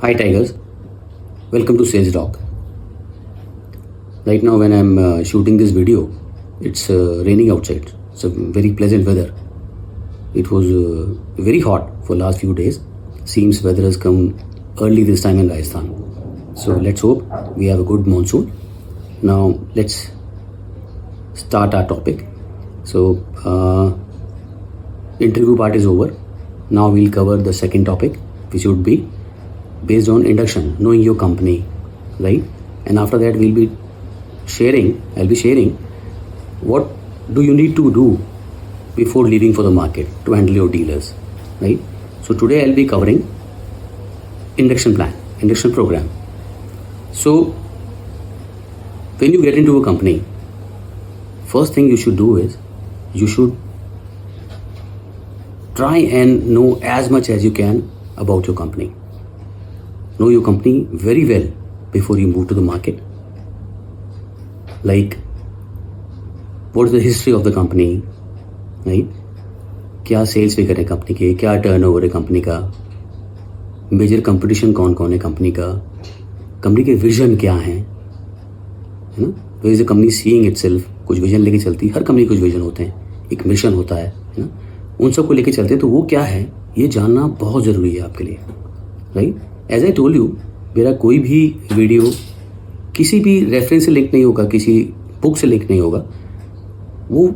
Hi Tigers, welcome to Sales Doc. Right now when I'm shooting this video, it's raining outside. It's a very pleasant weather. It was very hot for last few days. Seems weather has come early this time in Rajasthan. So let's hope we have a good monsoon. Now let's start our topic. So interview part is over. Now we'll cover the second topic, which would be based on induction, knowing your company, right? And after that I'll be sharing what do you need to do before leaving for the market to handle your dealers, right? So today I'll be covering induction plan, induction program. So when you get into a company, first thing you should do is you should try and know as much as you can about your company. Know your company very well before you move to the market. Like, what is the history of the company, right? क्या sales figure है company के, क्या turnover है company का, major competition कौन कौन है company का, कंपनी के विजन क्या है ना? Where is the company seeing itself, कुछ विजन लेके चलती है, हर कंपनी कुछ विजन होते हैं, एक मिशन होता है ना, उन सबको लेके चलते हैं. तो वो क्या है ये जानना बहुत ज़रूरी है आपके लिए, right? As I told you, मेरा कोई भी वीडियो किसी भी रेफरेंस से लिंक नहीं होगा, किसी बुक से लिंक नहीं होगा, वो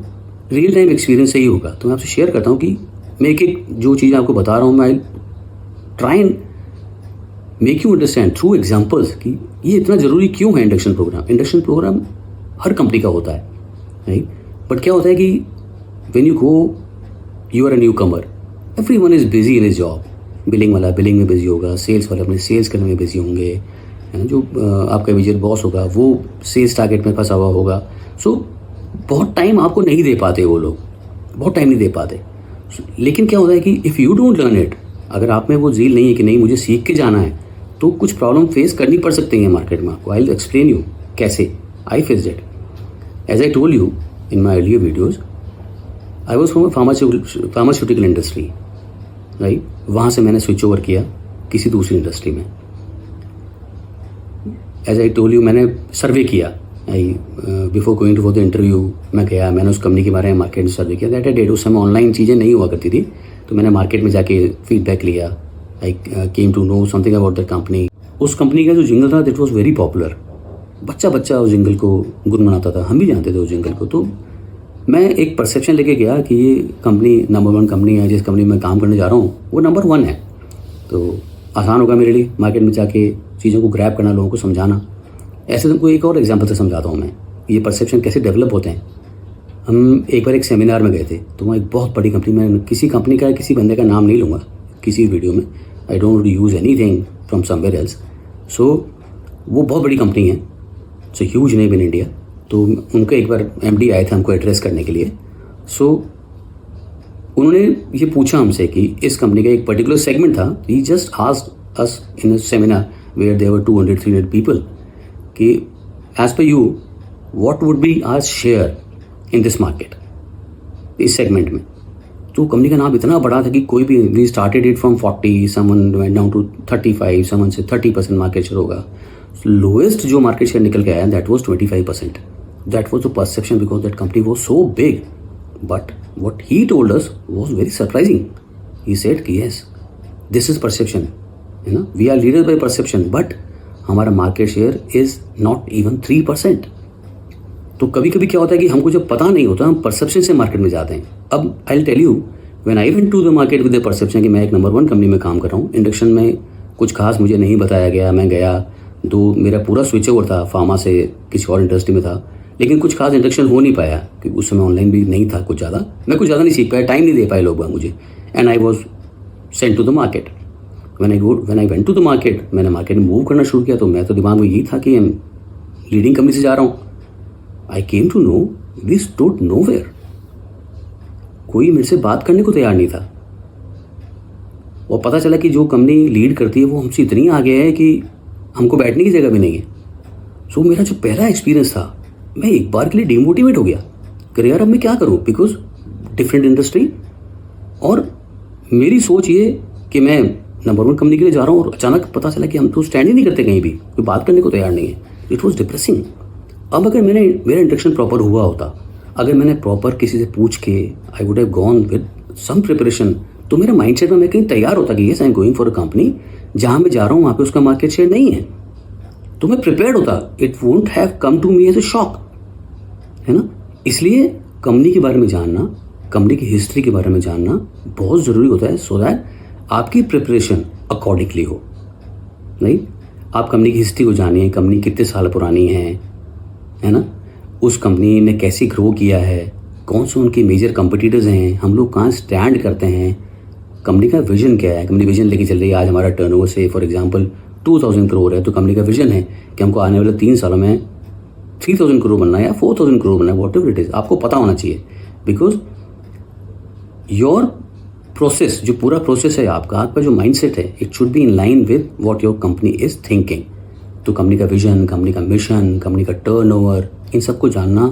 रियल टाइम एक्सपीरियंस से ही होगा. तो मैं आपसे शेयर करता हूँ कि मैं एक एक जो चीज़ आपको बता रहा हूँ, मैं try and make you understand through examples कि ये इतना ज़रूरी क्यों है. इंडक्शन प्रोग्राम, इंडक्शन प्रोग्राम हर कंपनी का होता है, राइट? बट क्या होता है कि when you go, you are a newcomer, everyone is busy in his job. Billing वाला बिलिंग में बिजी होगा, सेल्स वाला अपने सेल्स करने में बिजी होंगे, है ना. जो आपका इमीडिएट बॉस होगा वो सेल्स टारगेट में फंसा हुआ होगा. सो बहुत टाइम आपको नहीं दे पाते वो लोग, बहुत टाइम नहीं दे पाते. लेकिन क्या होता है कि if you don't learn it, अगर आप में वो ज़ील नहीं है कि नहीं मुझे सीख के जाना है, तो कुछ प्रॉब्लम फेस करनी पड़ सकती है मार्केट में आपको. आई विल एक्सप्लेन यू कैसे I faced it. As I told you in my earlier videos, I was from pharmaceutical industry, right? वहाँ से मैंने स्विच ओवर किया किसी दूसरी इंडस्ट्री में. एज आई टोल्ड यू, मैंने सर्वे किया. Before going to for the interview मैं गया, मैंने उस कंपनी के बारे में मार्केट में सर्वे किया. दैट डेट उस समय ऑनलाइन चीज़ें नहीं हुआ करती थी, तो मैंने मार्केट में जाके फीडबैक लिया. I came to know something about that company. उस कंपनी का जो जिंगल था दैट वॉज वेरी पॉपुलर. बच्चा बच्चा उस जिंगल को गुनगुनाता था, हम भी जानते थे उस जिंगल को. तो मैं एक परसेप्शन लेके गया कि ये कंपनी नंबर 1 कंपनी है, जिस कंपनी में काम करने जा रहा हूँ वो नंबर 1 है. तो आसान होगा मेरे लिए मार्केट में जाके चीज़ों को ग्रैब करना, लोगों को समझाना. ऐसे तुमको एक और एग्जांपल से समझाता हूँ मैं ये परसेप्शन कैसे डेवलप होते हैं. हम एक बार एक सेमिनार में गए थे, तो वहाँ एक बहुत बड़ी कंपनी में, किसी कंपनी का किसी बंदे का नाम नहीं लूँगा किसी वीडियो में, I don't use anything from somewhere else. So वो बहुत बड़ी कंपनी है, it's a huge name in India. तो उनका एक बार MD आए थे हमको एड्रेस करने के लिए. सो उन्होंने ये पूछा हमसे कि इस कंपनी का एक पर्टिकुलर सेगमेंट था. He just asked us in a seminar where there were 200-300 people कि as per you what would be our share in this market, इस सेगमेंट में. तो कंपनी का नाम इतना बड़ा था कि कोई भी, we started it from 40, someone went down to 35, someone say 30% market share होगा. लोएस्ट जो मार्केट शेयर निकल के आया that was 25%. That was the perception because that company was so big. But what he told us was very surprising. He said कि yes this is perception, है ना, we are leader by perception, but हमारा market share is not even 3%. तो कभी कभी क्या होता है कि हमको जब पता नहीं होता, हम परसेप्शन से मार्केट में जाते हैं. अब I will tell you, when I went to the market with the perception कि मैं एक नंबर 1 कंपनी में काम कर रहा हूँ, इंडक्शन में कुछ खास मुझे नहीं बताया गया. मैं गया तो मेरा पूरा स्विच ओवर था, फार्मा से किसी और इंडस्ट्री में था, लेकिन कुछ खास इंडक्शन हो नहीं पाया क्योंकि उस समय ऑनलाइन भी नहीं था कुछ ज़्यादा. मैं कुछ ज़्यादा नहीं सीख पाया, टाइम नहीं दे पाए लोग मुझे. And I was sent to the market. When I went to the market, मैंने मार्केट में मूव करना शुरू किया. तो मैं तो दिमाग में यही था कि लीडिंग कंपनी से जा रहा हूँ. I came to know we stood nowhere. कोई मेरे से बात करने को तैयार नहीं था. और पता चला कि जो कंपनी लीड करती है वो हमसे इतनी आगे है कि हमको बैठने की जगह भी नहीं है. सो मेरा जो पहला एक्सपीरियंस था, मैं एक बार के लिए डिमोटिवेट हो गया कि यार अब मैं क्या करूँ, बिकॉज डिफरेंट इंडस्ट्री. और मेरी सोच ये कि मैं नंबर 1 कंपनी के लिए जा रहा हूँ और अचानक पता चला कि हम तो स्टैंड ही नहीं करते कहीं भी, कोई बात करने को तैयार नहीं है। It was depressing. अब अगर मेरा इंट्रोडक्शन प्रॉपर हुआ होता, अगर मैंने प्रॉपर किसी से पूछ के I would have gone with some preparation, तो मेरा माइंडसेट में मैं कहीं तैयार होता कि yes I am going for a company जहाँ मैं जा रहा हूँ वहाँ पे उसका मार्केट शेयर नहीं है, तो मैं प्रिपेयर्ड होता। It won't have come to me as a shock, है ना। इसलिए कंपनी के बारे में जानना, कंपनी की हिस्ट्री के बारे में जानना बहुत ज़रूरी होता है, सो दैट आपकी प्रिपरेशन अकॉर्डिंगली हो। नहीं, आप कंपनी की हिस्ट्री को जानिए, कंपनी कितने साल पुरानी है ना, उस कंपनी ने कैसे ग्रो किया है, कौन से उनके मेजर कंपटीटर्स हैं, हम लोग कहाँ स्टैंड करते हैं, कंपनी का विजन क्या है। कंपनी विजन लेके चल रही है, आज हमारा टर्नओवर से फॉर एग्जांपल 2000 करोड़ है, तो कंपनी का विजन है कि हमको आने वाले 3 सालों में 3000 करोड़ बनना है या 4000 करोड़ बनना है, वॉट एवर इट इज़, आपको पता होना चाहिए। बिकॉज योर प्रोसेस, जो पूरा प्रोसेस है आपका जो माइंडसेट है, it should be in line with what your company is thinking. तो कंपनी का विजन, कंपनी का मिशन, कंपनी का टर्नओवर, इन सबको जानना,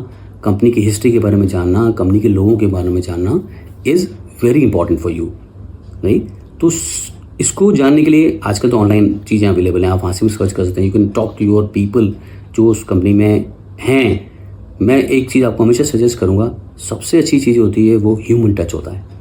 कंपनी की हिस्ट्री के बारे में जानना, कंपनी के लोगों के बारे में जानना is very important for you. नहीं तो इसको जानने के लिए आजकल तो ऑनलाइन चीज़ें अवेलेबल हैं, आप वहाँ से भी सर्च कर सकते हैं। You can talk to your people जो उस कंपनी में हैं। मैं एक चीज़ आपको हमेशा सजेस्ट करूँगा, सबसे अच्छी चीज़ होती है वो ह्यूमन टच होता है।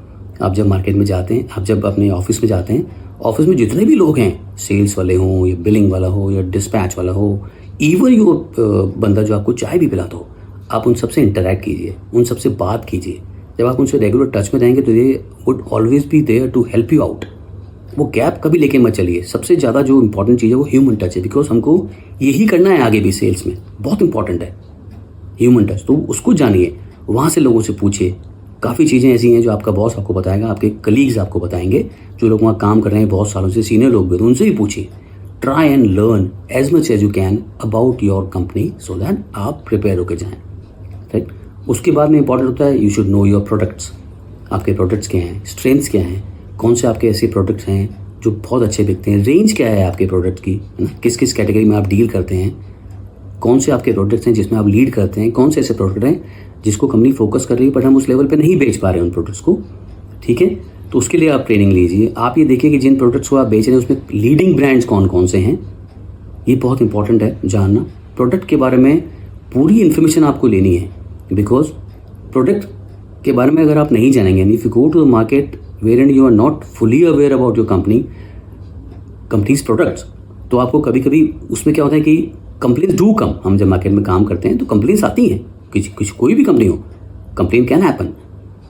आप जब मार्केट में जाते हैं, आप जब अपने ऑफिस में जाते हैं, ऑफिस में जितने भी लोग हैं, सेल्स वाले हों या बिलिंग वाला हो या डिस्पैच वाला हो, इवन यो बंदा जो आपको चाय भी पिलाता हो, आप उन सबसे इंटरेक्ट कीजिए, उन सबसे बात कीजिए। जब आप उनसे रेगुलर टच में रहेंगे तो they would always be there to help you out. वो गैप कभी लेके मत चलिए। सबसे ज़्यादा जो इंपॉर्टेंट चीज़ है वो ह्यूमन टच है, बिकॉज हमको यही करना है आगे भी सेल्स में, बहुत इंपॉर्टेंट है ह्यूमन टच। तो उसको जानिए, वहाँ से लोगों से पूछिए। काफ़ी चीज़ें ऐसी हैं जो आपका बॉस आपको बताएगा, आपके कलीग्स आपको बताएंगे, जो लोग वहाँ काम कर रहे हैं बहुत सालों से, सीनियर लोग भी, तो उनसे भी पूछिए। Try and learn as much as you can about your company so that आप प्रिपेयर होकर जाएँ, राइट। उसके बाद में इंपॉर्टेंट होता है you should know your products. आपके प्रोडक्ट्स क्या हैं, स्ट्रेंथ्स क्या हैं, कौन से आपके ऐसे प्रोडक्ट्स हैं जो बहुत अच्छे बिकते हैं, रेंज क्या है आपके प्रोडक्ट की, है ना, किस किस कैटेगरी में आप डील करते हैं, कौन से आपके प्रोडक्ट्स हैं जिसमें आप लीड करते हैं, कौन से ऐसे प्रोडक्ट हैं जिसको कंपनी फोकस कर रही है बट हम उस लेवल पे नहीं बेच पा रहे हैं उन प्रोडक्ट्स को, ठीक है। तो उसके लिए आप ट्रेनिंग लीजिए। आप ये देखिए कि जिन प्रोडक्ट्स को आप बेच रहे हैं उसमें लीडिंग ब्रांड्स कौन कौन से हैं, ये बहुत इंपॉर्टेंट है जानना। प्रोडक्ट के बारे में पूरी इन्फॉर्मेशन आपको लेनी है, बिकॉज प्रोडक्ट के बारे में अगर आप नहीं जानेंगे, if you go to the market where and you are not fully aware about your company's products, तो आपको कभी कभी उसमें क्या होता है कि कंप्लेंट्स डू कम। हम जब मार्केट में काम करते हैं तो कंप्लेंट्स आती हैं, कोई भी कंपनी हो, कंप्लेंट कैन हैपन।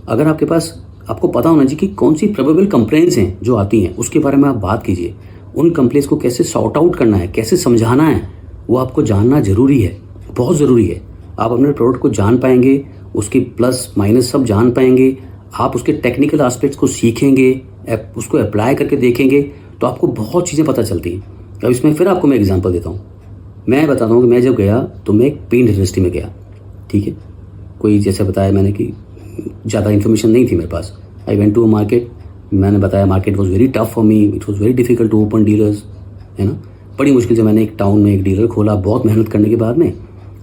अगर आपके पास, आपको पता होना चाहिए कि कौन सी प्रोबेबल कंप्लेंट्स हैं जो आती हैं, उसके बारे में आप बात कीजिए। उन कंप्लेंट्स को कैसे सॉर्ट आउट करना है, कैसे समझाना है, वो आपको जानना जरूरी है, बहुत ज़रूरी है। आप अपने प्रोडक्ट को जान पाएंगे, उसके प्लस माइनस सब जान पाएंगे, आप उसके टेक्निकल एस्पेक्ट्स को सीखेंगे, उसको अप्लाई करके देखेंगे, तो आपको बहुत चीज़ें पता चलती हैं। अब इसमें फिर आपको मैं एग्जांपल देता हूँ। मैं बताता हूँ कि मैं जब गया तो मैं एक पेंट इंडस्ट्री में गया, ठीक है। कोई जैसे बताया मैंने कि ज़्यादा इन्फॉर्मेशन नहीं थी मेरे पास। I went to a market, मैंने बताया market was very tough for me, it was very difficult to open dealers, है ना। बड़ी मुश्किल से मैंने एक टाउन में एक डीलर खोला, बहुत मेहनत करने के बाद में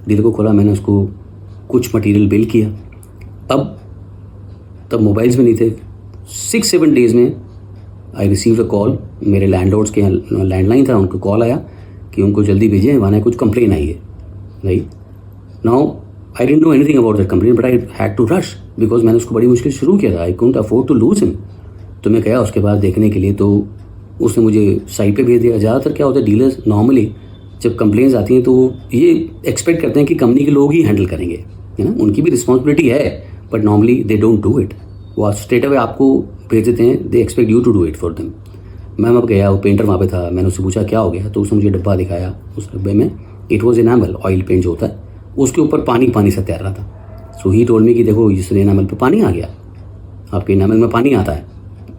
डीलर को खोला। मैंने उसको कुछ मटेरियल बिल किया। तब मोबाइल्स में नहीं थे। 6-7 डेज़ में आई रिसीव्ड अ कॉल, मेरे लैंडलॉर्ड्स के यहाँ लैंडलाइन था, उनको कॉल आया कि उनको जल्दी भेजिए, वहाँ कुछ कंप्लेन आई है, right. Now I didn't know anything about that complain but I had to rush, because मैंने उसको बड़ी मुश्किल शुरू किया था। I couldn't afford to lose him. तो मैं गया उसके बाद देखने के लिए, तो उसने मुझे साइट पे भेज दिया। ज़्यादातर क्या होता है, डीलर्स नॉर्मली जब कंप्लेंट्स आती हैं तो ये एक्सपेक्ट करते हैं कि कंपनी के लोग ही हैंडल करेंगे, है ना। उनकी भी रिस्पॉन्सिबिलिटी है but normally they don't do it. वो स्ट्रेट अवे आपको भेज देते हैं, they expect you to do it for them. मैं अब गया, वो पेंटर वहाँ पे था, मैंने उससे पूछा क्या हो गया, तो उसने मुझे डब्बा दिखाया। उस डब्बे में it was enamel oil paint जो होता है, उसके ऊपर पानी पानी सा तैर रहा था। सो ही टोल्ड मी कि देखो इस एनामल पे पानी आ गया, आपके एनामल में पानी आता है,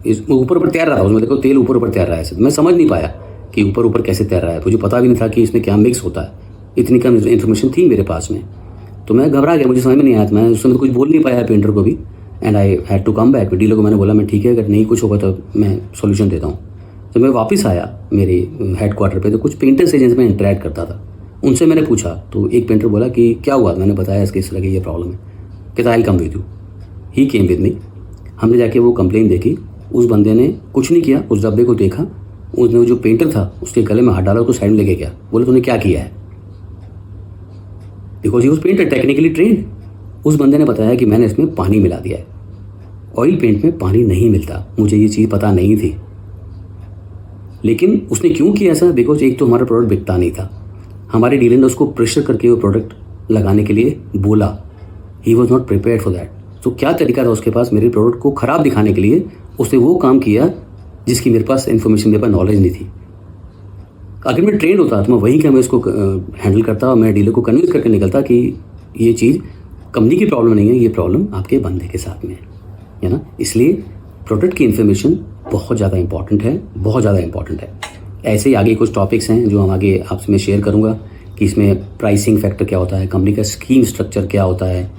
इस ऊपर ऊपर तैर रहा था, उसमें देखो तेल ऊपर ऊपर तैर रहा है। मैं समझ नहीं पाया कि ऊपर ऊपर कैसे तैर रहा है, मुझे पता भी नहीं था कि इसमें क्या मिक्स होता है, इतनी कम इन्फॉर्मेशन थी मेरे पास में। तो मैं घबरा गया, मुझे समझ में नहीं आया, मैं उस समय कुछ बोल नहीं पाया पेंटर को भी, and I had to come back. Dealer को मैंने बोला मैं ठीक है, अगर नहीं कुछ होगा तो मैं सोल्यूशन देता हूँ। जब मैं वापस आया मेरे हेड क्वार्टर पे, तो कुछ पेंटर्स एजेंट्स में इंटरेक्ट करता था, उनसे मैंने पूछा तो एक पेंटर बोला कि क्या हुआ, मैंने बताया इसके इस तरह की ये प्रॉब्लम है, कहता I come with you. He came with me. हमने जाके वो कंप्लेन देखी, उस बंदे ने कुछ नहीं किया, उस डब्बे को देखा, उसने जो पेंटर था उसके गले में हाथ डाला, उसको साइड में लेके गया, बोले तूने क्या किया है, because he was painter technically trend. उस बंदे ने बताया कि मैंने इसमें पानी मिला दिया है, ऑयल पेंट में पानी नहीं मिलता, मुझे ये चीज़ पता नहीं थी। लेकिन उसने क्यों किया ऐसा, बिकॉज एक तो हमारा प्रोडक्ट बिकता नहीं था, हमारे डीलर ने उसको प्रेशर करके वो प्रोडक्ट लगाने के लिए बोला, he was not prepared for that. तो क्या तरीका था उसके पास मेरे प्रोडक्ट को ख़राब दिखाने के लिए, उसने वो काम किया जिसकी मेरे पास इन्फॉर्मेशन, मेरे पास नॉलेज नहीं थी। अगर मैं ट्रेंड होता तो मैं वही क्या मैं इसको हैंडल करता और मैं डीलर को कन्विंस करके निकलता कि ये चीज़ कंपनी की प्रॉब्लम नहीं है, ये प्रॉब्लम आपके बंदे के साथ में है ना। इसलिए प्रोडक्ट की इन्फॉर्मेशन बहुत ज़्यादा इंपॉर्टेंट है, बहुत ज़्यादा इंपॉर्टेंट है। ऐसे ही आगे कुछ टॉपिक्स हैं जो हम आगे आपसे मैं शेयर करूँगा कि इसमें प्राइसिंग फैक्टर क्या होता है, कंपनी का स्कीम स्ट्रक्चर क्या होता है,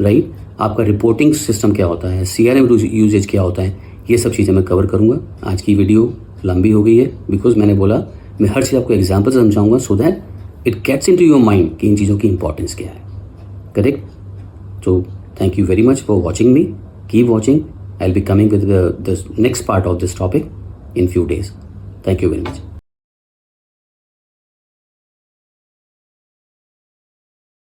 राइट, आपका रिपोर्टिंग सिस्टम क्या होता है, CRM यूजेज क्या होता है, ये सब चीज़ें मैं कवर करूँगा। आज की वीडियो लंबी हो गई है बिकॉज मैंने बोला मैं हर चीज़ आपको एग्जाम्पल से समझाऊंगा so that it gets into your mind कि इन चीज़ों की इंपॉर्टेंस क्या है, correct. So thank you very much for watching me. Keep watching. I'll be coming with the next part of this topic in few days. Thank you very much.